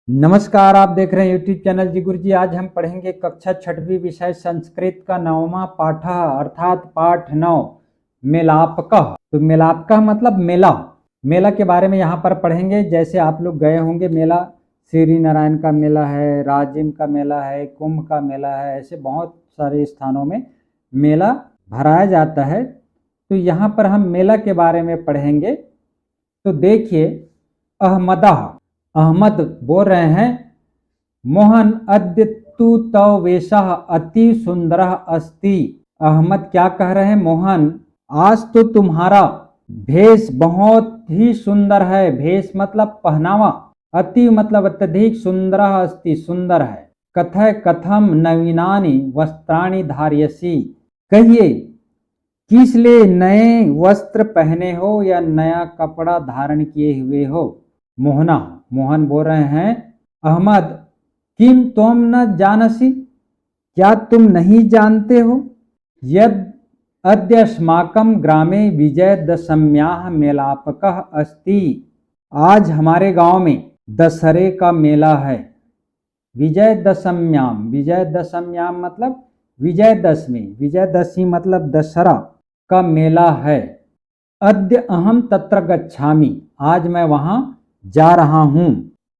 नमस्कार, आप देख रहे हैं यूट्यूब चैनल जी गुरु जी। आज हम पढ़ेंगे कक्षा छठवीं विषय संस्कृत का 9वां पाठ अर्थात पाठ 9 मेलापकः। तो मेलापकः मतलब मेला। मेला के बारे में यहाँ पर पढ़ेंगे। जैसे आप लोग गए होंगे मेला, श्री नारायण का मेला है, राजिम का मेला है, कुंभ का मेला है, ऐसे बहुत सारे स्थानों में मेला भराया जाता है। तो यहाँ पर हम मेला के बारे में पढ़ेंगे। तो देखिए, अहमद बोल रहे हैं, मोहन अद्य तु तव वेशः अति सुंदर अस्ति। अहमद क्या कह रहे हैं? मोहन, आज तो तुम्हारा भेष बहुत ही सुंदर है। भेष मतलब पहनावा, अति मतलब अत्यधिक, सुंदर अस्ति सुंदर है। कथय कथम नवीनानि वस्त्राणि धार्यसि। कहिए किस लिए नए वस्त्र पहने हो या नया कपड़ा धारण किए हुए हो। मोहन बोल रहे हैं, अहमद, किम तुम न जानसी, क्या तुम नहीं जानते हो, यद अद्य अस्माकं ग्रामे विजयदशम्याः मेलापकः अस्ति। आज हमारे गांव में दशहरे का मेला है। विजयदशम्याम मतलब विजयदशमी, विजयदशमी मतलब दशहरा का मेला है। अद्य अहम तत्र गच्छामि, आज मैं वहां जा रहा हूँ।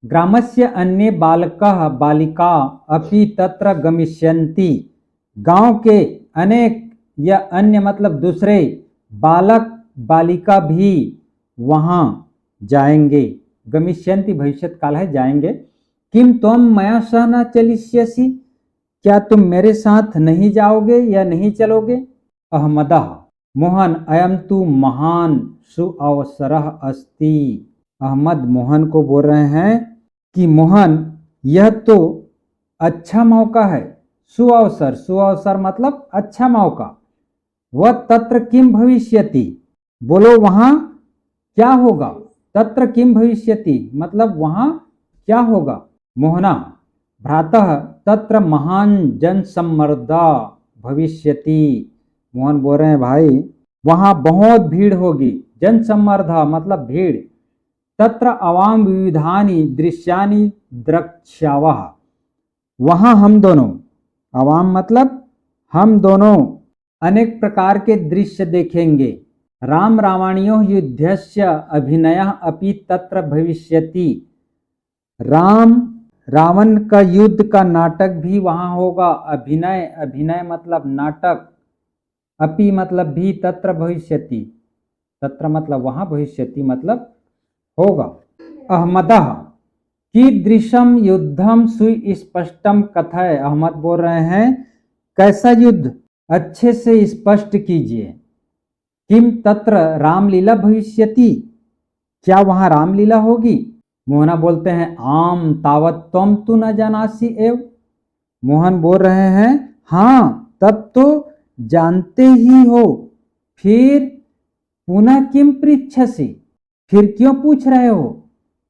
ग्रामस्य अन्य बालकः बालिका अपि तत्र गमिष्यन्ति। गांव के अनेक या अन्य मतलब दूसरे बालक बालिका भी वहां जाएंगे। गमिष्यन्ति भविष्य काल है, जाएंगे। किम त्वं मया सह न चलिष्यसि, क्या तुम मेरे साथ नहीं जाओगे या नहीं चलोगे। अहमदः, मोहन, अयम तु महान सुअवसरः अस्ति। अहमद मोहन को बोल रहे हैं कि मोहन, यह तो अच्छा मौका है। सुअवसर, सुअवसर मतलब अच्छा मौका। वह तत्र किम भविष्यति, बोलो वहां क्या होगा। तत्र किम भविष्यति मतलब वहां क्या होगा। मोहना, भ्रातः तत्र महान जनसम्मर्दा भविष्यति। मोहन बोल रहे हैं, भाई वहां बहुत भीड़ होगी। जनसम्मर्दा मतलब भीड़। तत्र अवाम विविधानि दृश्यानि द्रक्ष्यावः, वहां हम दोनों, अवाम मतलब हम दोनों, अनेक प्रकार के दृश्य देखेंगे। राम रावणयोः युद्धस्य अभिनयः अपि तत्र भविष्यति। राम रावण का युद्ध का नाटक भी वहां होगा। अभिनय, अभिनय मतलब नाटक, अपि मतलब भी, तत्र भविष्यति, तत्र मतलब वहां, भविष्यति मतलब होगा। अहमदः, कीदृशम युद्धम सुस्पष्टम कथय। अहमद बोल रहे हैं, कैसा युद्ध, अच्छे से स्पष्ट कीजिए। किम तत्र रामलीला भविष्यति, क्या वहां रामलीला होगी। मोहना बोलते हैं, आम तावत त्वं तु न जानासि एव। मोहन बोल रहे हैं, हाँ तब तो जानते ही हो, फिर पुनः किम पृच्छसि, फिर क्यों पूछ रहे हो।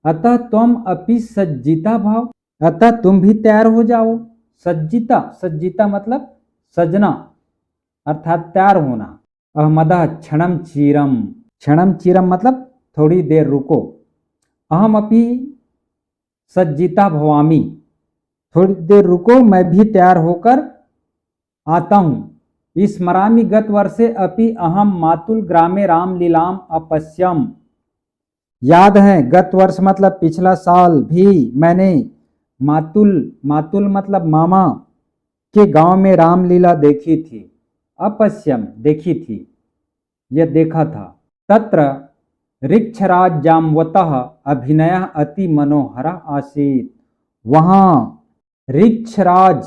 अतः तुम अपि सज्जिता भाव, अतः तुम भी तैयार हो जाओ। सज्जिता, सज्जिता मतलब सजना अर्थात तैयार होना। अहमदः क्षणम चीरम, क्षणम चीरम मतलब थोड़ी देर रुको। अहम अपि सज्जिता भवामी, थोड़ी देर रुको मैं भी तैयार होकर आता हूँ। स्मरामि गत वर्षे अपि अहम मातुल ग्रामे रामलीलाम अपश्यम। याद है, गत वर्ष मतलब पिछला साल भी मैंने मातुल, मातुल मतलब मामा के गांव में रामलीला देखी थी। अपश्यम देखी थी, यह देखा था। तत्र ऋक्षराज जाम्बवतः अभिनयः अति मनोहरः आसीत्। वहां ऋक्षराज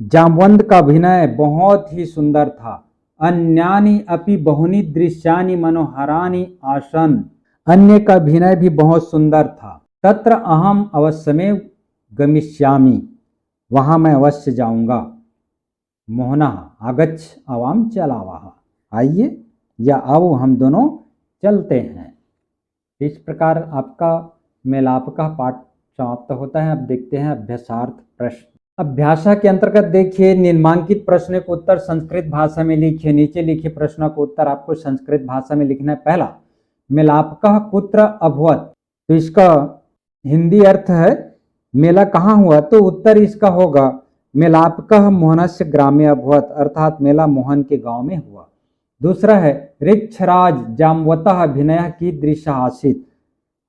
जाम्बवंत का अभिनय बहुत ही सुंदर था। अन्यानि अपि बहुनि दृश्यानि मनोहरानि आसन, अन्य का अभिनय भी बहुत सुंदर था। तत्र अहम अवश्यमेव गमिष्यामि, वहां मैं अवश्य जाऊंगा। मोहना, आगच्छ आवाम चलावाह, आइए या आओ हम दोनों चलते हैं। इस प्रकार आपका मेलापकः पाठ समाप्त होता है। अब देखते हैं अभ्यासार्थ प्रश्न। अभ्यासा के अंतर्गत देखिए, निम्नांकित प्रश्न को उत्तर संस्कृत भाषा में लिखिए। नीचे लिखे प्रश्नों को उत्तर आपको संस्कृत भाषा में लिखना है। पहला, मेलापकः कुत्र अभवत्, तो इसका हिंदी अर्थ है मेला कहाँ हुआ, तो उत्तर इसका होगा मेलापकः मोहनस्य ग्रामे अभवत्, अर्थात मेला मोहन के गांव में हुआ। दूसरा है ऋक्षराज जामवतः अभिनय कीदृशः आसीत्,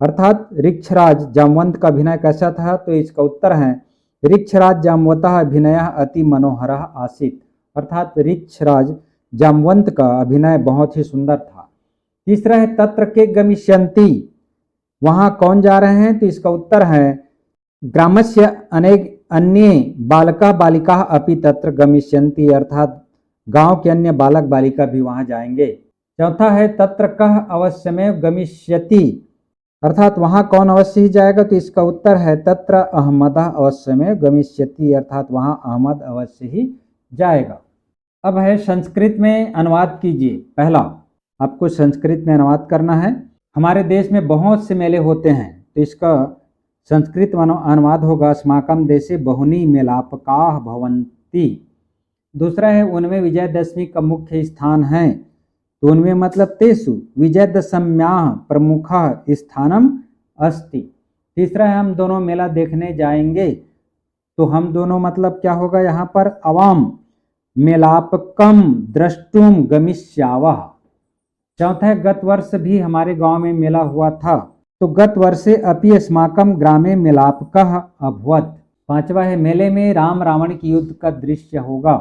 अर्थात ऋक्षराज जामवंत का अभिनय कैसा था, तो इसका उत्तर है ऋक्षराज जामवतः अभिनय अति मनोहरः आसीत्, अर्थात ऋक्षराज जामवंत का अभिनय बहुत ही सुंदर था। तीसरा है तत्र के गमिष्यन्ति, वहां कौन जा रहे हैं, तो इसका उत्तर है ग्रामस्य अनेक अन्य बालका बालिका अपि तत्र गमिष्यन्ति, अर्थात गांव के अन्य बालक बालिका भी वहां जाएंगे। चौथा है तत्र कः अवश्यमेव गमिष्यति, अर्थात वहां कौन अवश्य ही जाएगा, तो इसका उत्तर है तत्र अहमदः अवश्यमेव गमिष्यति, अर्थात वहां अहमद अवश्य ही जाएगा। अब है संस्कृत में अनुवाद कीजिए। पहला आपको संस्कृत में अनुवाद करना है। हमारे देश में बहुत से मेले होते हैं, तो इसका संस्कृत अनुवाद होगा अस्माकं देशे बहुनी मेलापकाः भवन्ति। दूसरा है उनमें विजयदशमी का मुख्य स्थान है, तो उनमें मतलब तेषु विजयदशम्याः प्रमुखः स्थानम अस्ति। तीसरा है हम दोनों मेला देखने जाएंगे, तो हम दोनों मतलब क्या होगा यहाँ पर अवाम मेलापकम द्रष्टुम गमिष्यावः। चौथा है गत वर्ष भी हमारे गांव में मेला हुआ था, तो गत वर्षे अपि अस्माकं ग्रामे मेलापकः अभवत्। पांचवा है मेले में राम रावण की युद्ध का दृश्य होगा,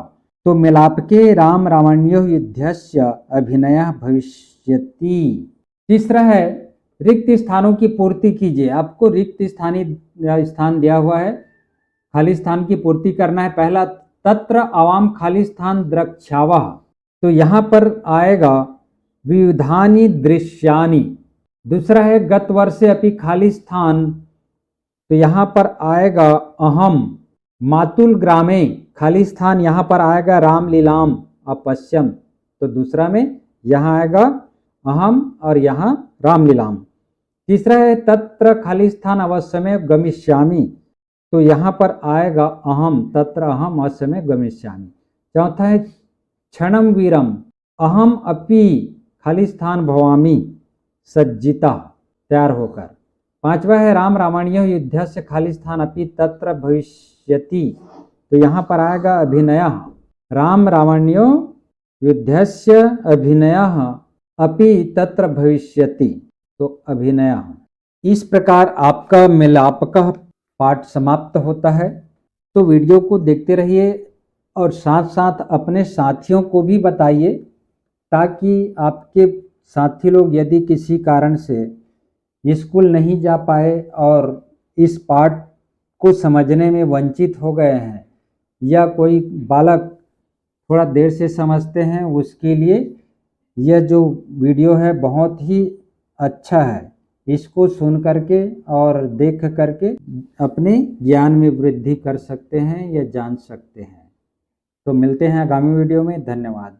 तो मेलापके राम रावण्यो युद्धस्य अभिनय भविष्यति। तीसरा है रिक्त स्थानों की पूर्ति कीजिए। आपको रिक्त स्थान दिया हुआ है, खाली स्थान की पूर्ति करना है। पहला तत्र अवाम खाली स्थान द्रक्ष्यावः, तो यहाँ पर आएगा विविधानि दृश्यानि। दूसरा है गत वर्षे अपि खाली स्थान, तो यहाँ पर आएगा अहम मातुल ग्रामे, खाली स्थान यहाँ पर आएगा रामलीलाम अपश्यम, तो दूसरा में यहाँ आएगा अहम और यहाँ रामलीलाम। तीसरा है तत्र खाली स्थान अवश्यमेव गमिष्यामि, तो यहाँ पर आएगा अहम तत्र अहम अवश्यमेव गमिष्यामि। चौथा है क्षणम वीरम अहम अपि खाली स्थान भवामि सज्जिता, तैयार होकर। पांचवा है राम रावण्यो युद्धस्य खाली स्थान अपि तत्र भविष्यति, तो यहाँ पर आएगा अभिनयः राम रावण्यो युद्धस्य अभिनयः अपि तत्र भविष्यति, तो अभिनयः। इस प्रकार आपका मेलापकः पाठ समाप्त होता है। तो वीडियो को देखते रहिए और साथ साथ अपने साथियों को भी बताइए, ताकि आपके साथी लोग यदि किसी कारण से स्कूल नहीं जा पाए और इस पाठ को समझने में वंचित हो गए हैं, या कोई बालक थोड़ा देर से समझते हैं, उसके लिए यह जो वीडियो है बहुत ही अच्छा है। इसको सुन करके और देख करके अपने ज्ञान में वृद्धि कर सकते हैं या जान सकते हैं। तो मिलते हैं आगामी वीडियो में। धन्यवाद।